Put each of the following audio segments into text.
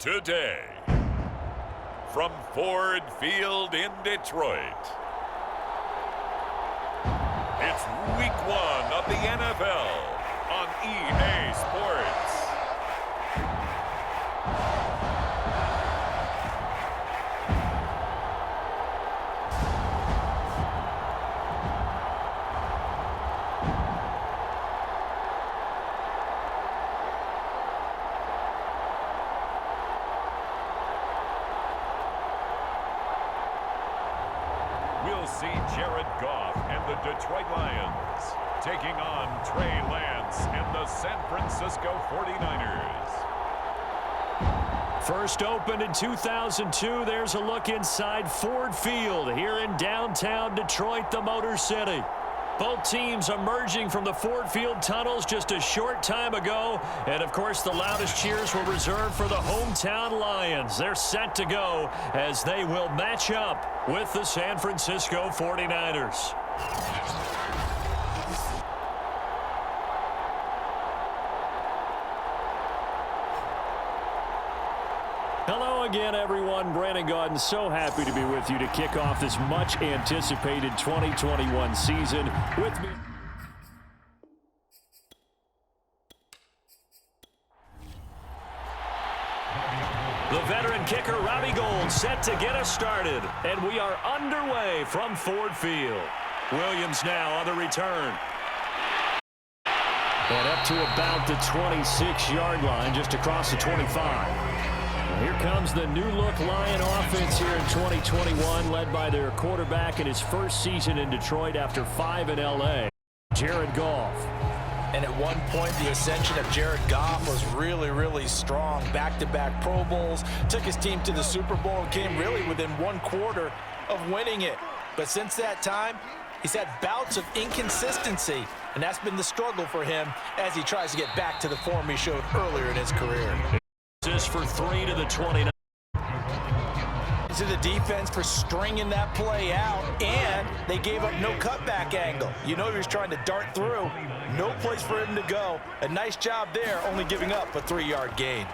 Today, from Ford Field in Detroit, it's Week 1 of the NFL on EA Sports. We'll see Jared Goff and the Detroit Lions taking on Trey Lance and the San Francisco 49ers. First opened in 2002, there's a look inside Ford Field here in downtown Detroit, the Motor City. Both teams emerging from the Ford Field tunnels just a short time ago. And, of course, the loudest cheers were reserved for the hometown Lions. They're set to go as they will match up with the San Francisco 49ers. Hello again, everyone. Brandon Gaudin, so happy to be with you to kick off this much-anticipated 2021 season. With me, the veteran kicker, Robbie Gould, set to get us started. And we are underway from Ford Field. Williams now on the return. And up to about the 26-yard line, just across the 25. Here comes the new-look Lion offense here in 2021, led by their quarterback in his first season in Detroit after 5 in L.A., Jared Goff. And at one point, the ascension of Jared Goff was really, really strong. Back-to-back Pro Bowls, took his team to the Super Bowl, and came really within one quarter of winning it. But since that time, he's had bouts of inconsistency, and that's been the struggle for him as he tries to get back to the form he showed earlier in his career. This for 3 to the 29. To the defense for stringing that play out, and they gave up no cutback angle. You know he was trying to dart through. No place for him to go. A nice job there, only giving up a 3-yard gain.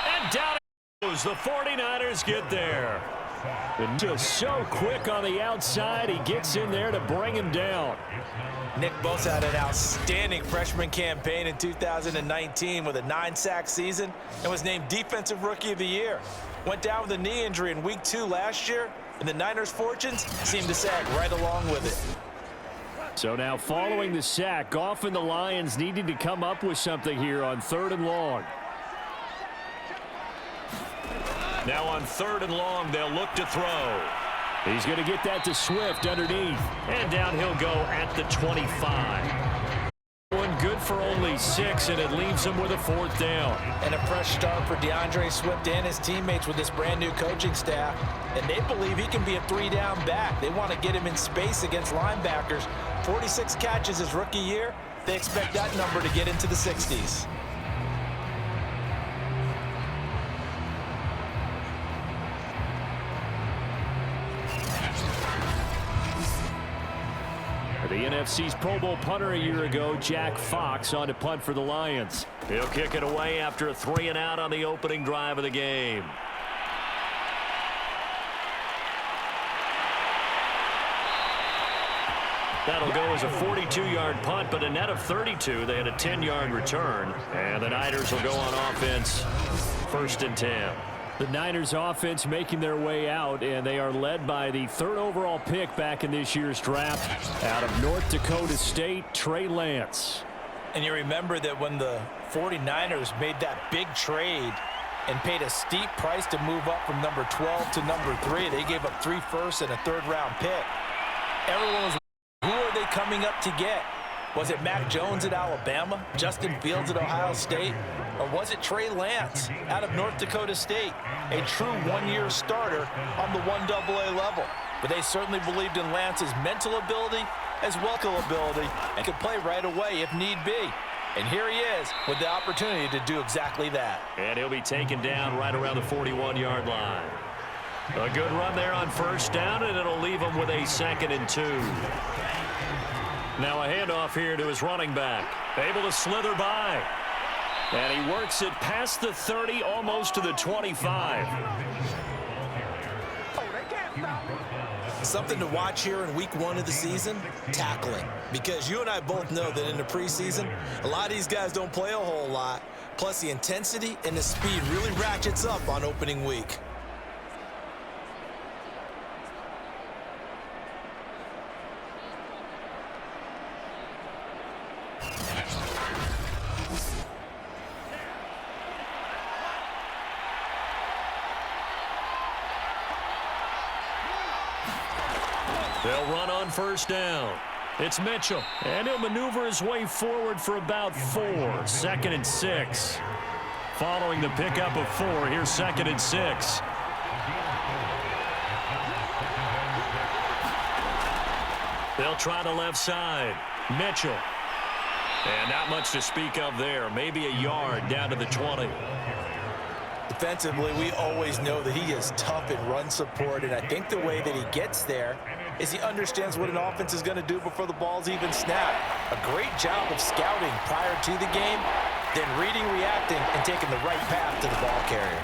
And down it goes. The 49ers get there. And just so quick on the outside, he gets in there to bring him down. Nick Bosa had an outstanding freshman campaign in 2019 with a 9-sack season and was named Defensive Rookie of the Year. Went down with a knee injury in Week 2 last year, and the Niners' fortunes seemed to sag right along with it. So now following the sack, Goff and the Lions needing to come up with something here on 3rd and long. Now on 3rd and long, they'll look to throw. He's going to get that to Swift underneath. And down he'll go at the 25. One good for only 6, and it leaves him with a 4th down. And a fresh start for DeAndre Swift and his teammates with this brand-new coaching staff. And they believe he can be a 3-down back. They want to get him in space against linebackers. 46 catches his rookie year. They expect that number to get into the 60s. The NFC's Pro Bowl punter a year ago, Jack Fox, on to punt for the Lions. He'll kick it away after a 3-and-out on the opening drive of the game. That'll go as a 42-yard punt, but a net of 32. They had a 10-yard return. And the Niners will go on offense, 1st and 10. The Niners offense making their way out, and they are led by the 3rd overall pick back in this year's draft out of North Dakota State, Trey Lance. And you remember that when the 49ers made that big trade and paid a steep price to move up from number 12 to number 3, they gave up 3 firsts and a 3rd-round pick. Everyone was wondering, who are they coming up to get? Was it Mac Jones at Alabama, Justin Fields at Ohio State, or was it Trey Lance out of North Dakota State, a true one-year starter on the 1AA level? But they certainly believed in Lance's mental ability as well as ability and could play right away if need be. And here he is with the opportunity to do exactly that. And he'll be taken down right around the 41-yard line. A good run there on 1st down, and it'll leave him with a 2nd and 2. Now a handoff here to his running back. Able to slither by. And he works it past the 30, almost to the 25. Something to watch here in week 1 of the season, tackling. Because you and I both know that in the preseason, a lot of these guys don't play a whole lot. Plus the intensity and the speed really ratchets up on opening week. They'll run on first down. It's Mitchell, and he'll maneuver his way forward for about 4. 2nd and 6. Following the pickup of 4, here's 2nd and 6. They'll try the left side. Mitchell. And not much to speak of there. Maybe a yard down to the 20. Defensively, we always know that he is tough in run support, and I think the way that he gets there is he understands what an offense is going to do before the ball's even snapped. A great job of scouting prior to the game, then reading, reacting, and taking the right path to the ball carrier.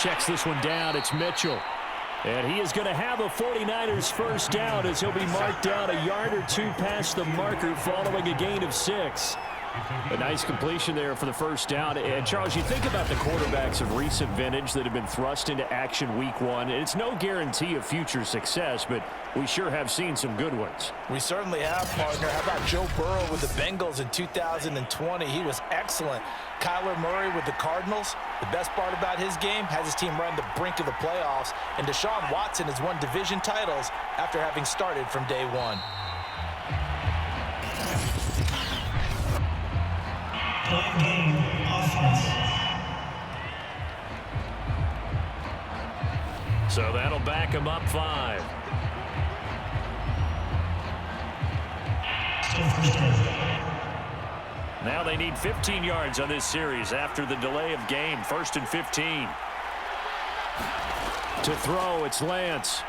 Checks this one down. It's Mitchell. And he is going to have a 49ers first down as he'll be marked down a yard or 2 past the marker following a gain of 6. A nice completion there for the first down. And, Charles, you think about the quarterbacks of recent vintage that have been thrust into action week 1. It's no guarantee of future success, but we sure have seen some good ones. We certainly have, partner. How about Joe Burrow with the Bengals in 2020? He was excellent. Kyler Murray with the Cardinals. The best part about his game has his team run the brink of the playoffs. And Deshaun Watson has won division titles after having started from day 1. So that'll back him up 5. Now they need 15 yards on this series after the delay of game. 1st and 15. To throw, it's Lance.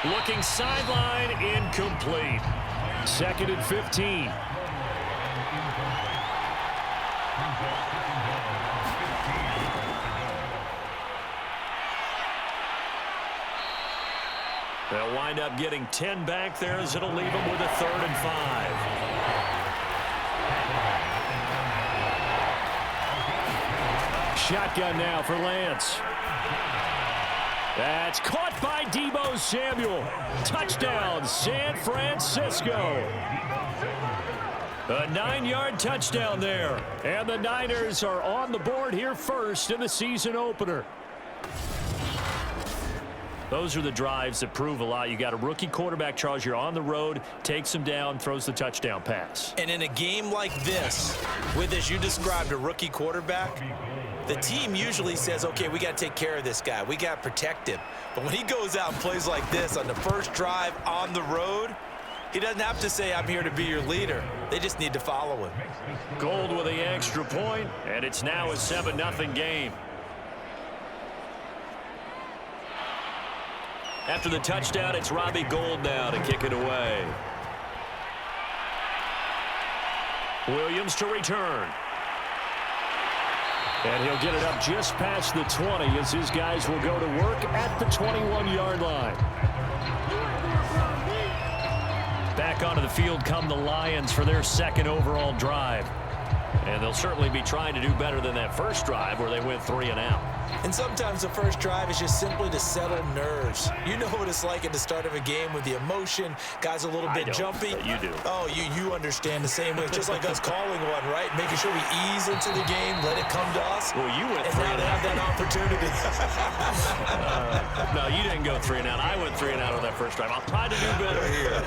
Looking sideline, incomplete. 2nd and 15. They'll wind up getting 10 back there as it'll leave them with a 3rd and 5. Shotgun now for Lance. That's caught by Deebo Samuel. Touchdown, San Francisco. A 9-yard touchdown there. And the Niners are on the board here first in the season opener. Those are the drives that prove a lot. You got a rookie quarterback, Charles. You're on the road, takes him down, throws the touchdown pass. And in a game like this, with, as you described, a rookie quarterback, the team usually says, okay, we got to take care of this guy. We got to protect him. But when he goes out and plays like this on the first drive on the road, he doesn't have to say, I'm here to be your leader. They just need to follow him. Gold with the extra point, and it's now a 7-0 game. After the touchdown, it's Robbie Gould now to kick it away. Williams to return. And he'll get it up just past the 20 as his guys will go to work at the 21-yard line. Back onto the field come the Lions for their 2nd overall drive. And they'll certainly be trying to do better than that first drive where they went 3 and out. And sometimes the first drive is just simply to settle nerves. You know what it's like at the start of a game with the emotion. Guys a little bit jumpy. You do. Oh, you understand the same way. It's just like us calling one, right? Making sure we ease into the game, let it come to us. Well, you went and 3 now and they out. have that opportunity. No, you didn't go 3 and out. I went 3 and out on that first drive. I'll try to do better here.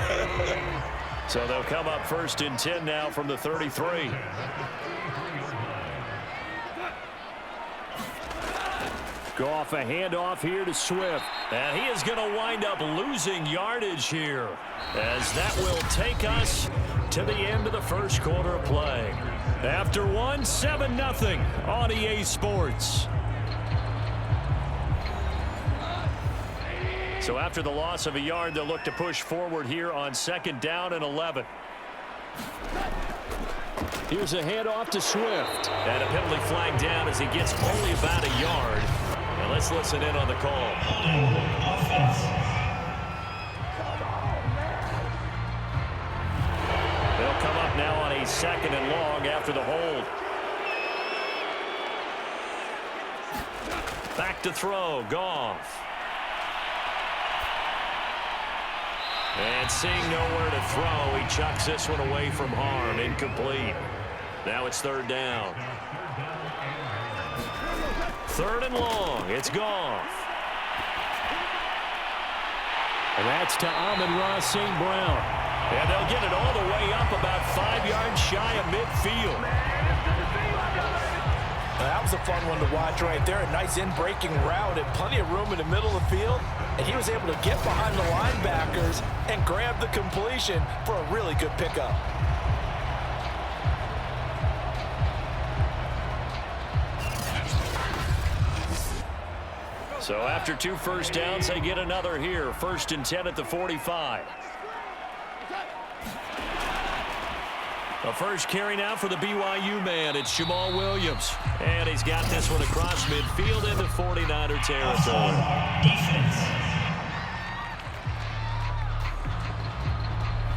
So they'll come up 1st and 10 now from the 33. Goff, a handoff here to Swift. And he is going to wind up losing yardage here, as that will take us to the end of the first quarter of play. After 7-0 on EA Sports. So after the loss of a yard, they'll look to push forward here on 2nd down and 11. Here's a handoff to Swift. And a penalty flag down as he gets only about a yard. And let's listen in on the call. They'll come up now on a 2nd and long after the hold. Back to throw, Goff. And seeing nowhere to throw, he chucks this one away from harm. Incomplete. Now it's 3rd down. 3rd and long. It's Goff. And that's to Amon-Ra St. Brown. And they'll get it all the way up about 5 yards shy of midfield. That was a fun one to watch right there. A nice in-breaking route and plenty of room in the middle of the field. And he was able to get behind the linebackers and grab the completion for a really good pickup. So after 2 first downs, they get another here. 1st and 10 at the 45. A first carry now for the BYU man. It's Jamal Williams. And he's got this one across midfield into 49er territory.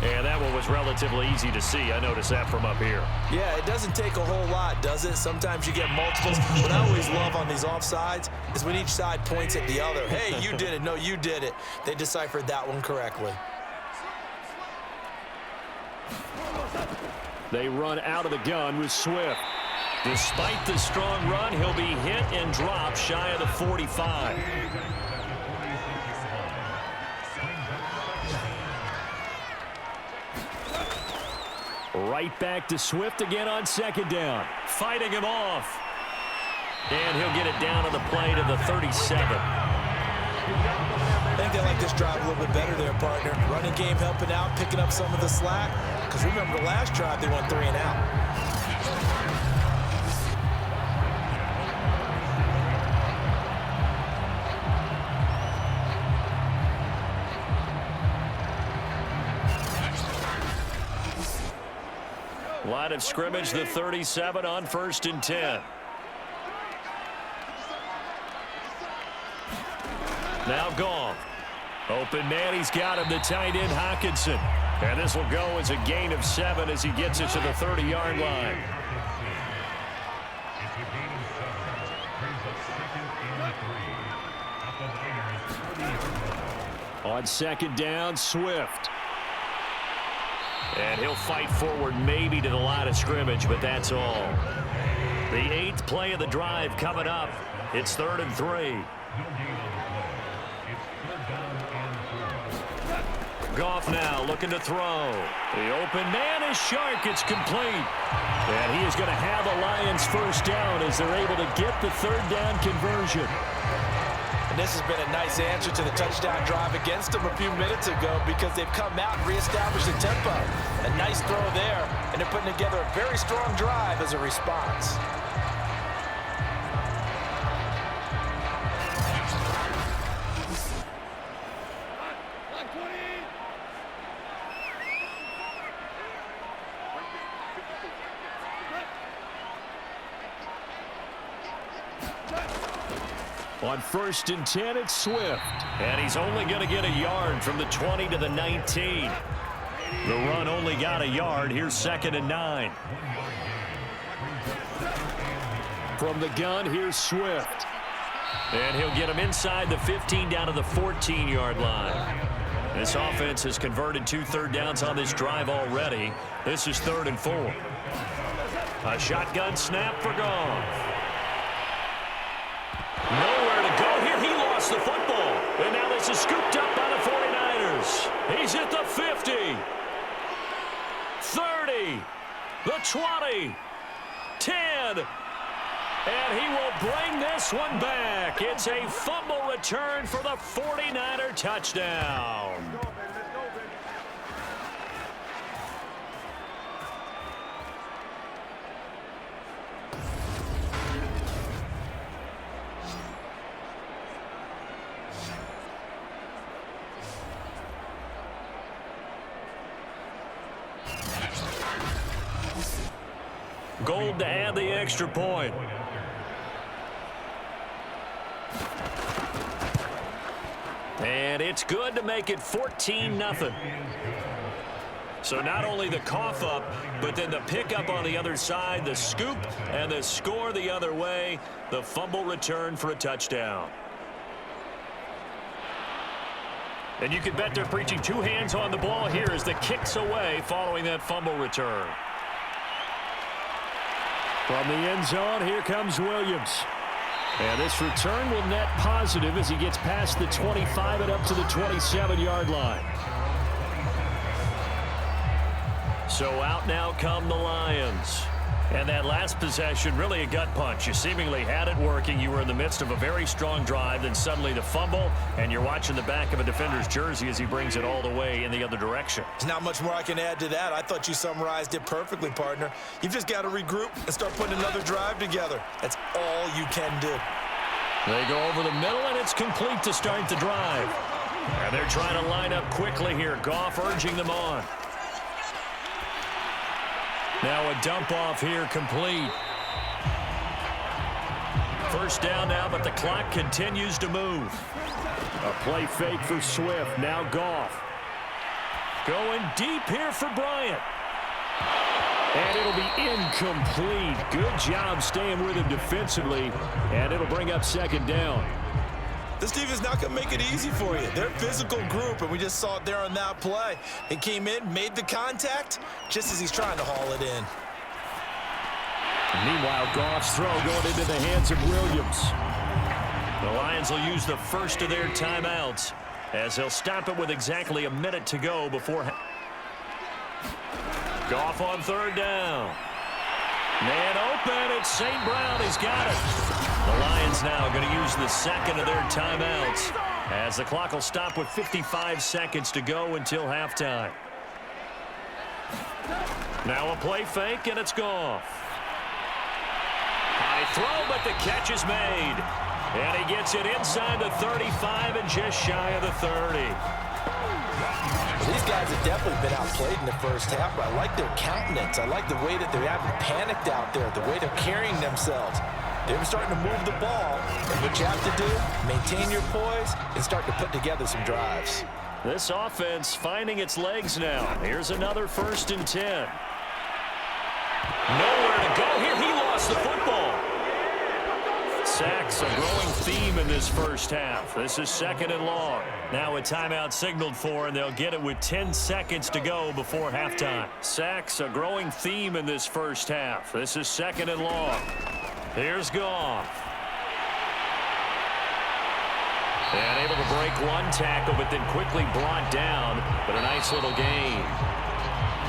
And that one was relatively easy to see. I noticed that from up here. Yeah, it doesn't take a whole lot, does it? Sometimes you get multiples. What I always love on these offsides is when each side points at the other. Hey, you did it. No, you did it. They deciphered that one correctly. They run out of the gun with Swift. Despite the strong run, he'll be hit and dropped shy of the 45. Right back to Swift again on 2nd down. Fighting him off. And he'll get it down on the play to the 37. I think they like this drive a little bit better there, partner. Running game helping out, picking up some of the slack. Because remember, the last drive, they went 3 and out. Line of scrimmage, the 37 on 1st and 10. Now Goff. Open man, he's got him, the tight end Hockenson. And this will go as a gain of 7 as he gets it to the 30-yard line. On 2nd down, Swift. And he'll fight forward maybe to the line of scrimmage, but that's all. The 8th play of the drive coming up. It's 3rd and 3. Goff now looking to throw. The open man is Shark. It's complete. And he is going to have the Lions first down as they're able to get the 3rd down conversion. And this has been a nice answer to the touchdown drive against them a few minutes ago because they've come out and reestablished the tempo. A nice throw there, and they're putting together a very strong drive as a response. On 1st and 10, it's Swift. And he's only going to get a yard from the 20 to the 19. The run only got a yard. Here's 2nd and 9. From the gun, here's Swift. And he'll get him inside the 15 down to the 14-yard line. This offense has converted 2 third downs on this drive already. This is 3rd and 4. A shotgun snap for Goff. Nowhere to go here. He lost the football. And now this is scooped up by the 49ers. He's at the 50. 30. The 20. 10. And he will bring this one back. It's a fumble return for the 49er touchdown. Gold to add the extra point. And it's good to make it 14-0. So not only the cough up, but then the pickup on the other side, the scoop, and the score the other way, the fumble return for a touchdown. And you can bet they're preaching two hands on the ball here as the kick's away following that fumble return. From the end zone, here comes Williams. And this return will net positive as he gets past the 25 and up to the 27-yard line. So out now come the Lions. And that last possession, really a gut punch. You seemingly had it working. You were in the midst of a very strong drive. Then suddenly the fumble, and you're watching the back of a defender's jersey as he brings it all the way in the other direction. There's not much more I can add to that. I thought you summarized it perfectly, partner. You've just got to regroup and start putting another drive together. That's all you can do. They go over the middle, and it's complete to start the drive. And they're trying to line up quickly here. Goff urging them on. Now a dump off here complete. First down now, but the clock continues to move. A play fake for Swift. Now Goff. Going deep here for Bryant. And it'll be incomplete. Good job staying with him defensively. And it'll bring up second down. This team is not going to make it easy for you. They're a physical group, and we just saw it there on that play. He came in, made the contact, just as he's trying to haul it in. Meanwhile, Goff's throw going into the hands of Williams. The Lions will use the first of their timeouts as they'll stop it with exactly a minute to go before. Goff on third down. Man open, it's St. Brown. He's got it. The Lions now going to use the second of their timeouts as the clock will stop with 55 seconds to go until halftime. Now a play fake, and it's Goff. High throw, but the catch is made. And he gets it inside the 35 and just shy of the 30. These guys have definitely been outplayed in the first half, but I like their countenance. I like the way that they haven't panicked out there, the way they're carrying themselves. They're starting to move the ball, and what you have to do, maintain your poise and start to put together some drives. This offense finding its legs now. Here's another 1st and 10. Nowhere to go here. He lost the football. Sacks a growing theme in this first half. This is 2nd and long. Now a timeout signaled for, and they'll get it with 10 seconds to go before halftime. Sacks a growing theme in this first half. This is 2nd and long. Here's Goff. And able to break one tackle, but then quickly brought down. But a nice little gain.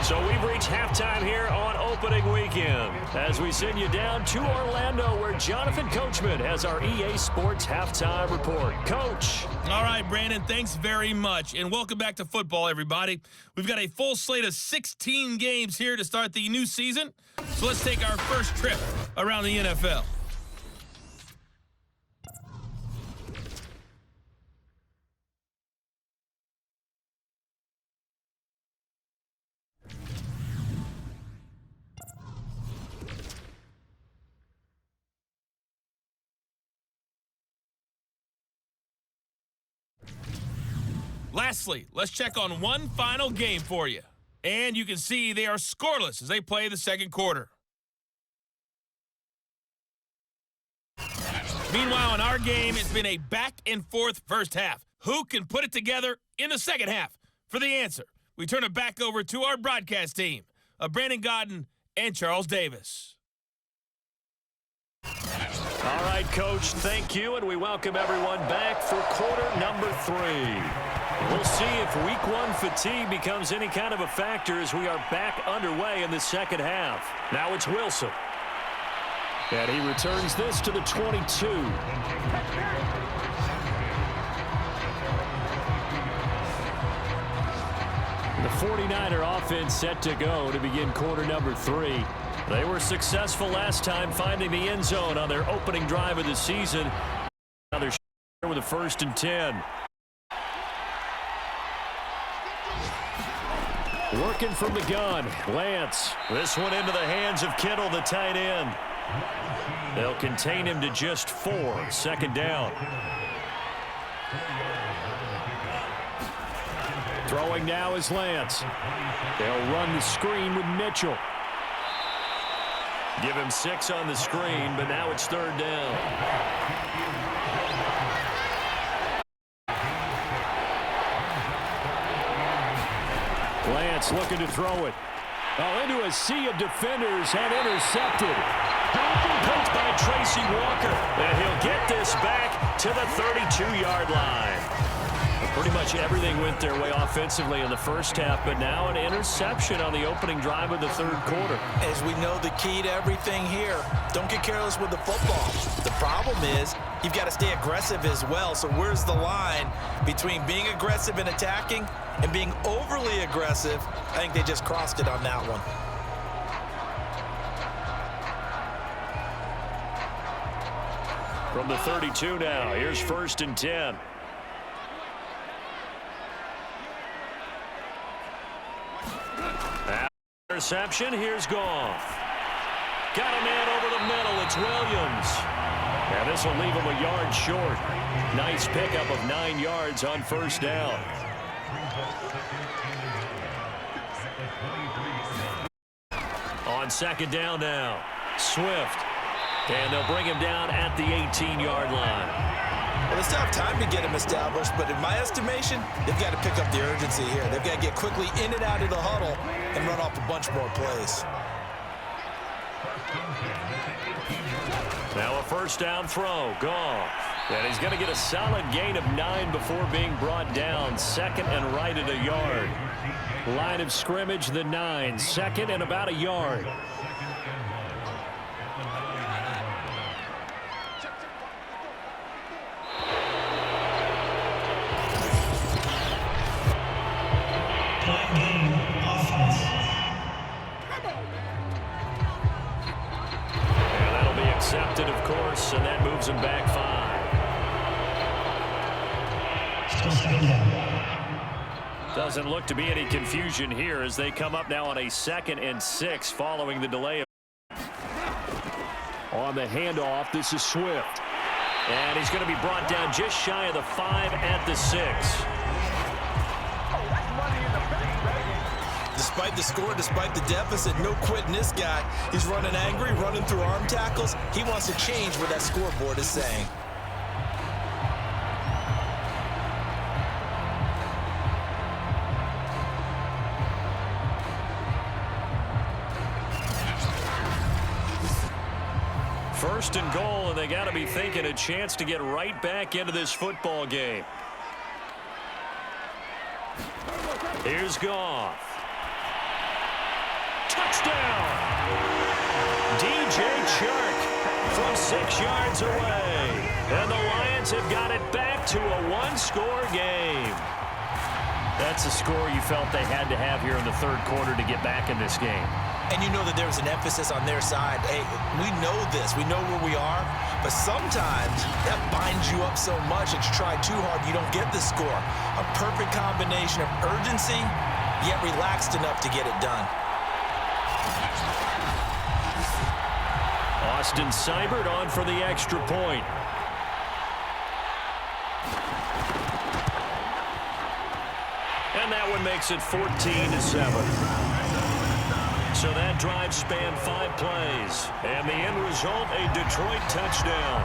So we've reached halftime here on opening weekend as we send you down to Orlando where Jonathan Coachman has our EA Sports halftime report. Coach. All right, Brandon, thanks very much. And welcome back to football, everybody. We've got a full slate of 16 games here to start the new season. So let's take our first trip around the NFL. Lastly, let's check on one final game for you. And you can see they are scoreless as they play the second quarter. Meanwhile, in our game, it's been a back-and-forth first half. Who can put it together in the second half? For the answer, we turn it back over to our broadcast team of Brandon Godden and Charles Davis. All right, Coach, thank you, and we welcome everyone back for quarter number 3. We'll see if week 1 fatigue becomes any kind of a factor as we are back underway in the second half. Now it's Wilson. And he returns this to the 22. The 49er offense set to go to begin quarter number 3. They were successful last time finding the end zone on their opening drive of the season. Now they're with a 1st and 10. Working from the gun, Lance. This one into the hands of Kittle, the tight end. They'll contain him to just 4. Second down. Throwing now is Lance. They'll run the screen with Mitchell. Give him 6 on the screen, but now it's third down. Lance looking to throw it. Oh, into a sea of defenders and intercepted. Picked by Tracy Walker. And he'll get this back to the 32-yard line. Pretty much everything went their way offensively in the first half, but now an interception on the opening drive of the third quarter. As we know, the key to everything here, don't get careless with the football. The problem is you've got to stay aggressive as well. So where's the line between being aggressive and attacking and being overly aggressive? I think they just crossed it on that one. From the 32 now, here's 1st and 10. Interception, here's Goff. Got a man over the middle, it's Williams. And this will leave him a yard short. Nice pickup of 9 yards on first down. On second down now, Swift. And they'll bring him down at the 18-yard line. Well, they still have time to get him established, but in my estimation, they've got to pick up the urgency here. They've got to get quickly in and out of the huddle and run off a bunch more plays. Now a first down throw, Goff. And he's going to get a solid gain of 9 before being brought down. Second and right at a yard. Line of scrimmage, the 9. Second and about a yard. Accepted, of course, and that moves him back 5. Doesn't look to be any confusion here as they come up now on a 2nd and 6 following the delay. On the handoff, this is Swift. And he's going to be brought down just shy of the 5 at the 6. Despite the score, despite the deficit, no quitting this guy. He's running angry, running through arm tackles. He wants to change what that scoreboard is saying. First and goal, and they got to be thinking a chance to get right back into this football game. Here's Goff. Touchdown! DJ Chark from 6 yards away. And the Lions have got it back to a 1-score game. That's a score you felt they had to have here in the third quarter to get back in this game. And you know that there's an emphasis on their side. Hey, we know this. We know where we are. But sometimes that binds you up so much that you try too hard, you don't get the score. A perfect combination of urgency, yet relaxed enough to get it done. Austin Seibert on for the extra point. And that one makes it 14-7. So that drive spanned 5 plays. And the end result, a Detroit touchdown.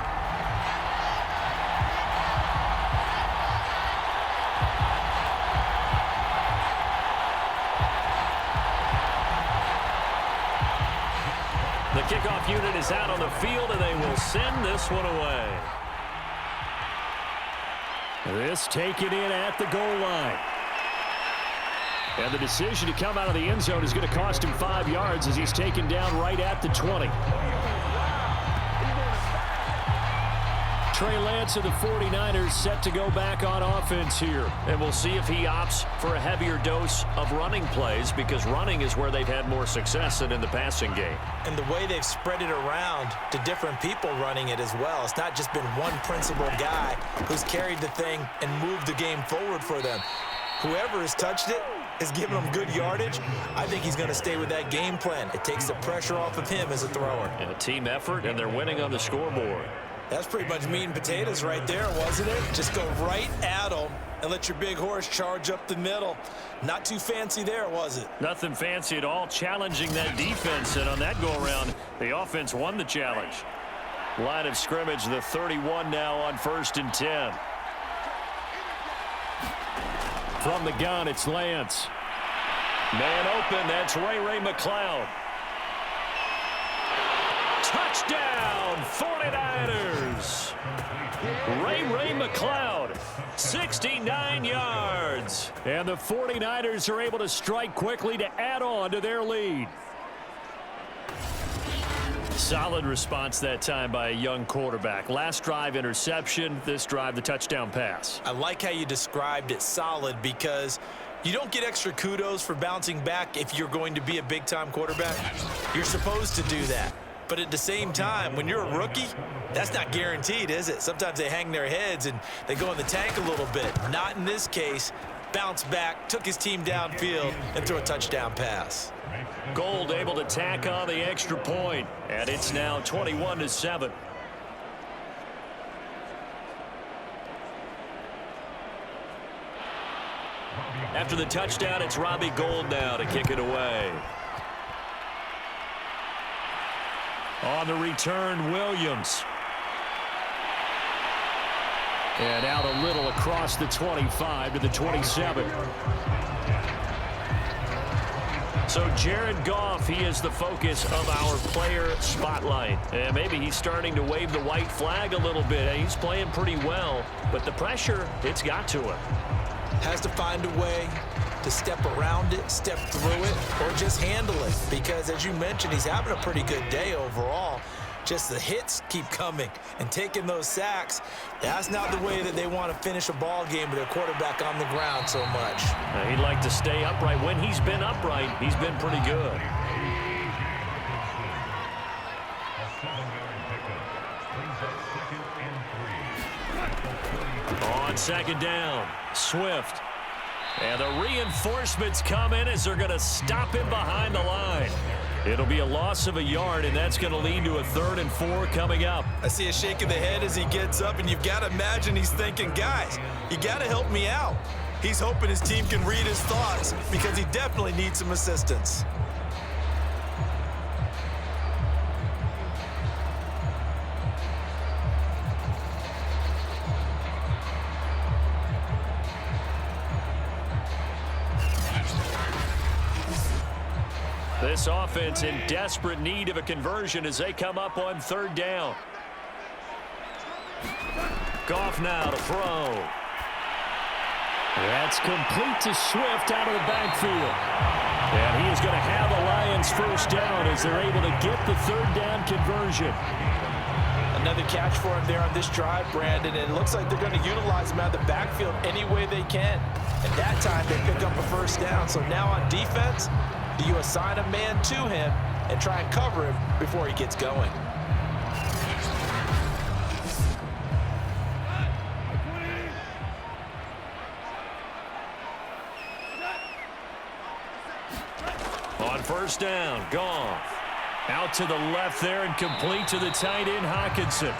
The kickoff unit is out on the field, and they will send this one away. This taken in at the goal line. And the decision to come out of the end zone is going to cost him 5 yards as he's taken down right at the 20. Trey Lance of the 49ers set to go back on offense here. And we'll see if he opts for a heavier dose of running plays, because running is where they've had more success than in the passing game. And the way they've spread it around to different people running it as well. It's not just been one principal guy who's carried the thing and moved the game forward for them. Whoever has touched it is giving him good yardage, I think he's going to stay with that game plan. It takes the pressure off of him as a thrower. And a team effort, and they're winning on the scoreboard. That's pretty much meat and potatoes right there, wasn't it? Just go right at him and let your big horse charge up the middle. Not too fancy there, was it? Nothing fancy at all, challenging that defense, and on that go-around, the offense won the challenge. Line of scrimmage, the 31 now on 1st and 10. From the gun, it's Lance. Man open, that's Ray McLeod. Touchdown, 49ers. Ray McLeod, 69 yards. And the 49ers are able to strike quickly to add on to their lead. Solid response that time by a young quarterback. Last drive, interception. This drive, the touchdown pass. I like how you described it, solid, because you don't get extra kudos for bouncing back if you're going to be a big-time quarterback. You're supposed to do that. But at the same time, when you're a rookie, that's not guaranteed, is it? Sometimes they hang their heads and they go in the tank a little bit. Not in this case. Bounced back, took his team downfield, and threw a touchdown pass. Gold able to tack on the extra point, and it's now 21-7. After the touchdown, it's Robbie Gould now to kick it away. On the return, Williams. And out a little across the 25 to the 27. So Jared Goff, he is the focus of our player spotlight. And maybe he's starting to wave the white flag a little bit. He's playing pretty well, but the pressure, it's got to him. Has to find a way to step around it, step through it, or just handle it. Because as you mentioned, he's having a pretty good day overall. Just the hits keep coming and taking those sacks. That's not the way that they want to finish a ball game with their quarterback on the ground so much. He'd like to stay upright. When he's been upright, he's been pretty good. On 2nd down, Swift. And the reinforcements come in as they're going to stop him behind the line. It'll be a loss of a yard, and that's going to lead to a 3rd and 4 coming up. I see a shake of the head as he gets up, and you've got to imagine he's thinking, guys, you got to help me out. He's hoping his team can read his thoughts because he definitely needs some assistance. This offense in desperate need of a conversion as they come up on 3rd down. Goff now to throw. That's complete to Swift out of the backfield. And he is going to have the Lions 1st down as they're able to get the 3rd down conversion. Another catch for him there on this drive, Brandon, and it looks like they're going to utilize him out of the backfield any way they can. And that time they pick up a 1st down. So now on defense, do you assign a man to him and try and cover him before he gets going? On 1st down, Goff. Out to the left there and complete to the tight end, Hockenson.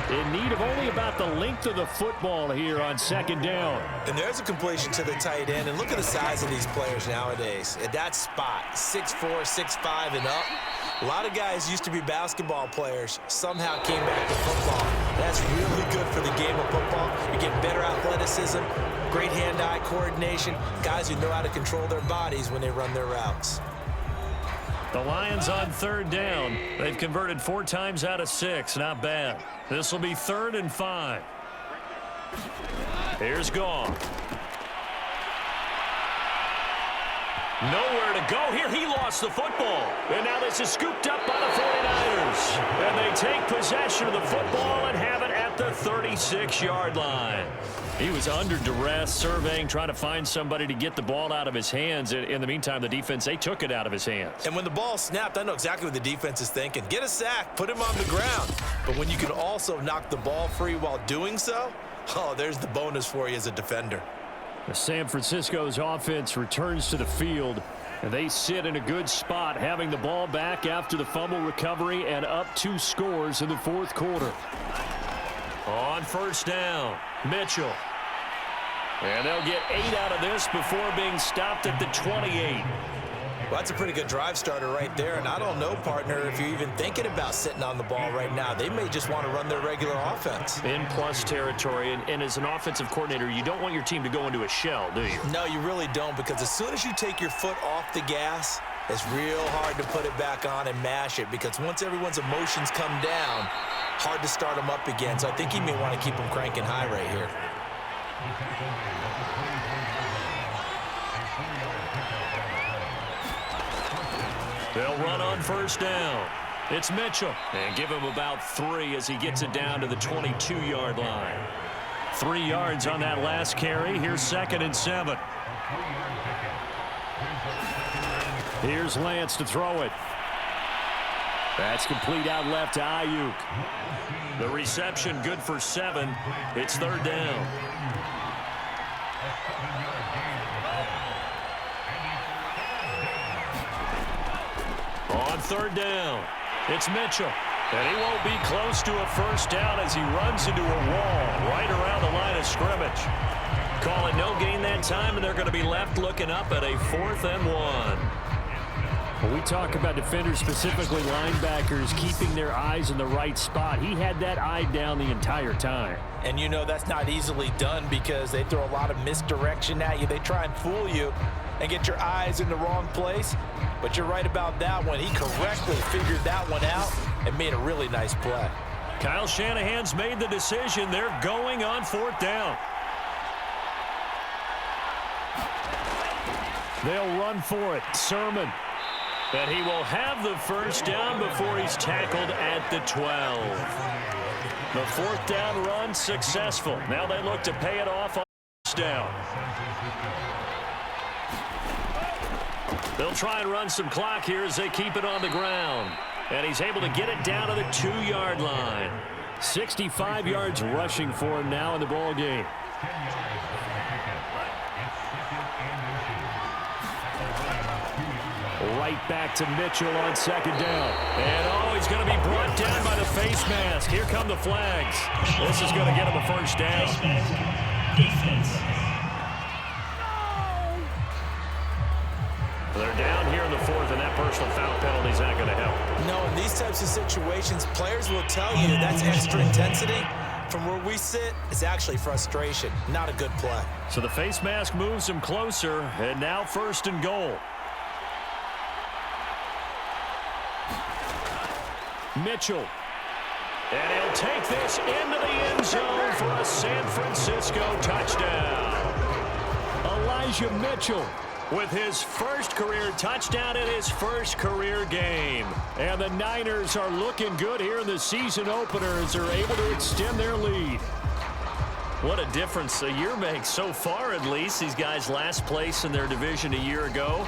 In need of only about the length of the football here on 2nd down. And there's a completion to the tight end. And look at the size of these players nowadays. At that spot, 6'4", 6'5", and up. A lot of guys used to be basketball players, somehow came back to football. That's really good for the game of football. You get better athleticism, great hand-eye coordination, guys who know how to control their bodies when they run their routes. The Lions on 3rd down. They've converted 4 times out of 6. Not bad. This will be 3rd and 5. Here's Goff. Nowhere to go here. He lost the football. And now this is scooped up by the 49ers. And they take possession of the football and have it at the 36-yard line. He was under duress, surveying, trying to find somebody to get the ball out of his hands. In the meantime, the defense, they took it out of his hands. And when the ball snapped, I know exactly what the defense is thinking. Get a sack, put him on the ground. But when you can also knock the ball free while doing so, oh, there's the bonus for you as a defender. San Francisco's offense returns to the field, and they sit in a good spot, having the ball back after the fumble recovery and up 2 scores in the fourth quarter. On first down, Mitchell. And they'll get 8 out of this before being stopped at the 28. Well, that's a pretty good drive starter right there, and I don't know, partner, if you're even thinking about sitting on the ball right now. They may just want to run their regular offense. In plus territory, and as an offensive coordinator, you don't want your team to go into a shell, do you? No, you really don't, because as soon as you take your foot off the gas, it's real hard to put it back on and mash it, because once everyone's emotions come down, hard to start them up again. So I think he may want to keep them cranking high right here. They'll run on first down. It's Mitchell. And give him about 3 as he gets it down to the 22-yard line. 3 yards on that last carry. Here's 2nd and 7. Here's Lance to throw it. That's complete out left to Ayuk. The reception good for 7. It's 3rd down. On 3rd down, it's Mitchell. And he won't be close to a first down as he runs into a wall right around the line of scrimmage. Call it no gain that time, and they're going to be left looking up at a 4th and 1. When we talk about defenders, specifically linebackers, keeping their eyes in the right spot, he had that eye down the entire time. And you know that's not easily done because they throw a lot of misdirection at you. They try and fool you and get your eyes in the wrong place. But you're right about that one. He correctly figured that one out and made a really nice play. Kyle Shanahan's made the decision. They're going on 4th down. They'll run for it. Sermon. And he will have the first down before he's tackled at the 12. The 4th down run successful. Now they look to pay it off on first down. They'll try and run some clock here as they keep it on the ground. And he's able to get it down to the 2-yard line. 65 yards rushing for him now in the ball game. Right back to Mitchell on 2nd down. And he's going to be brought down by the face mask. Here come the flags. This is going to get him a first down. They're down here in the 4th, and that personal foul penalty is not going to help. No, in these types of situations, players will tell you that's extra intensity. From where we sit, it's actually frustration. Not a good play. So the face mask moves him closer, and now 1st and goal. Mitchell. And he'll take this into the end zone for a San Francisco touchdown. Elijah Mitchell with his first career touchdown in his first career game. And the Niners are looking good here in the season opener as they're able to extend their lead. What a difference a year makes so far, at least. These guys last place in their division a year ago.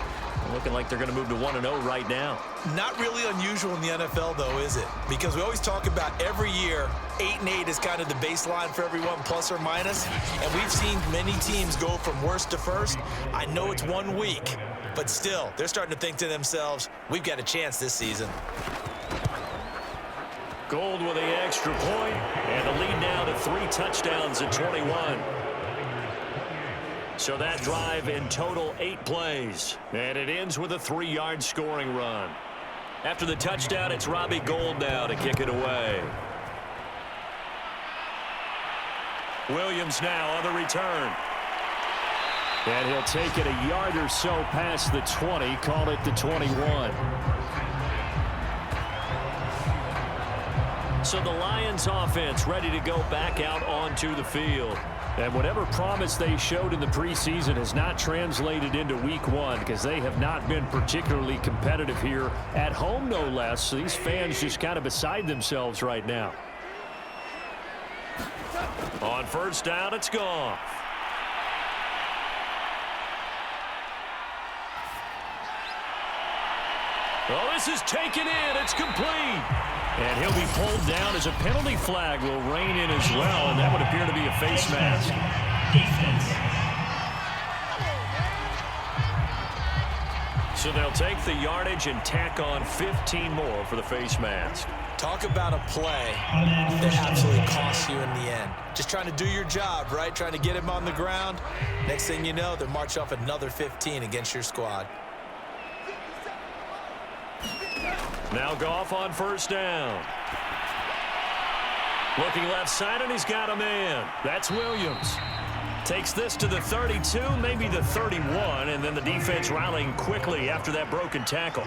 Looking like they're going to move to 1-0 right now. Not really unusual in the NFL, though, is it? Because we always talk about every year, 8-8 is kind of the baseline for everyone, plus or minus. And we've seen many teams go from worst to first. I know it's 1 week, but still, they're starting to think to themselves, we've got a chance this season. Gold with the extra point, and the lead now to 3 touchdowns at 21. So that drive in total 8 plays, and it ends with a 3-yard scoring run. After the touchdown, it's Robbie Gould now to kick it away. Williams now on the return. And he'll take it a yard or so past the 20, call it the 21. So the Lions offense ready to go back out onto the field. And whatever promise they showed in the preseason has not translated into week 1 because they have not been particularly competitive here at home, no less. So these fans just kind of beside themselves right now. On first down, it's Goff. Oh, this is taken in. It's complete. And he'll be pulled down as a penalty flag will rein in as well, and that would appear to be a face mask. So they'll take the yardage and tack on 15 more for the face mask. Talk about a play that absolutely costs you in the end. Just trying to do your job, right? Trying to get him on the ground. Next thing you know, they're marching off another 15 against your squad. Now Goff on first down. Looking left side, and he's got a man. That's Williams. Takes this to the 32, maybe the 31, and then the defense rallying quickly after that broken tackle.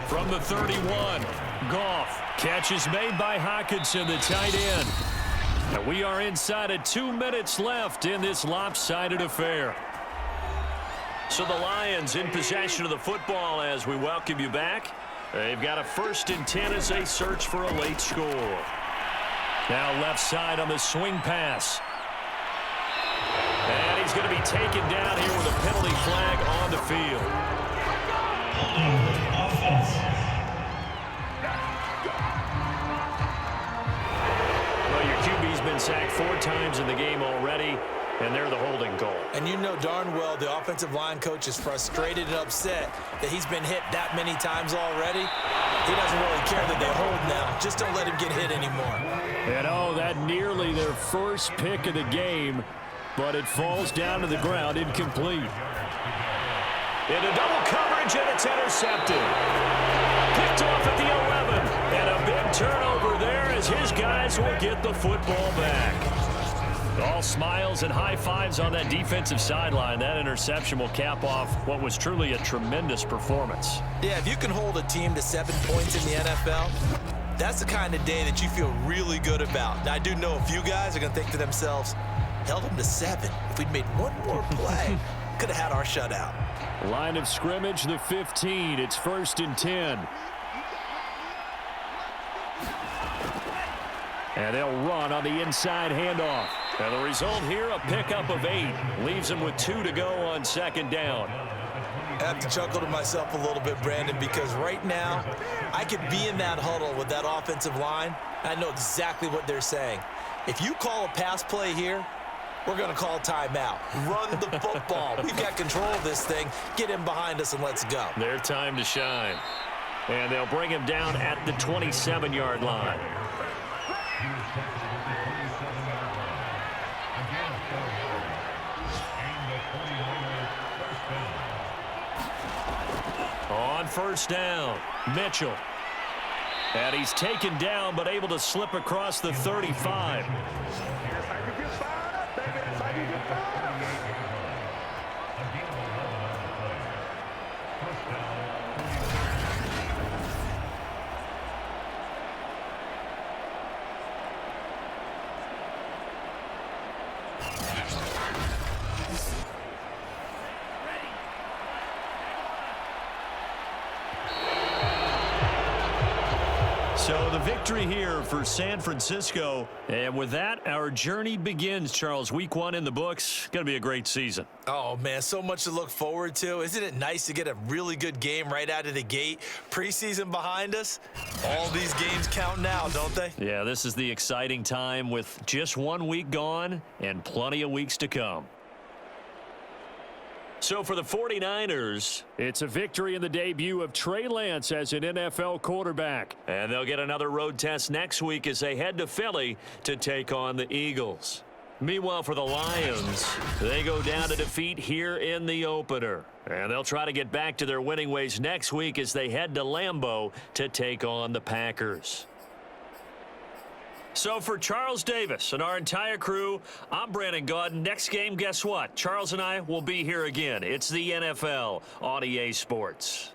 From the 31, Goff. Catch is made by Hockenson, the tight end. And we are inside of 2 minutes left in this lopsided affair. So the Lions in possession of the football as we welcome you back. They've got a 1st and 10 as they search for a late score. Now left side on the swing pass. And he's going to be taken down here with a penalty flag on the field. Well, your QB's been sacked 4 times in the game already, and they're the holding goal. And you know darn well the offensive line coach is frustrated and upset that he's been hit that many times already. He doesn't really care that they hold now. Just don't let him get hit anymore. And oh, that nearly their first pick of the game, but it falls down to the ground incomplete. Into double coverage, and it's intercepted. Picked off at the 11, and a big turnover there as his guys will get the football back. All smiles and high fives on that defensive sideline. That interception will cap off what was truly a tremendous performance. Yeah, if you can hold a team to 7 points in the NFL, that's the kind of day that you feel really good about. Now, I do know a few guys are going to think to themselves, held them to 7. If we'd made one more play, could have had our shutout. Line of scrimmage, the 15. It's 1st and 10. And they'll run on the inside handoff. And the result here, a pickup of 8. Leaves them with 2 to go on 2nd down. I have to chuckle to myself a little bit, Brandon, because right now I could be in that huddle with that offensive line. I know exactly what they're saying. If you call a pass play here, we're going to call timeout. Run the football. We've got control of this thing. Get him behind us and let's go. Their time to shine. And they'll bring him down at the 27-yard line. On first down, Mitchell. And he's taken down but able to slip across the 35. So the victory here for San Francisco. And with that, our journey begins, Charles. Week 1 in the books. Going to be a great season. Oh, man, so much to look forward to. Isn't it nice to get a really good game right out of the gate? Preseason behind us. All these games count now, don't they? Yeah, this is the exciting time with just 1 week gone and plenty of weeks to come. So for the 49ers, it's a victory in the debut of Trey Lance as an NFL quarterback. And they'll get another road test next week as they head to Philly to take on the Eagles. Meanwhile, for the Lions, they go down to defeat here in the opener. And they'll try to get back to their winning ways next week as they head to Lambeau to take on the Packers. So for Charles Davis and our entire crew, I'm Brandon Gaudin. Next game, guess what? Charles and I will be here again. It's the NFL on EA Sports.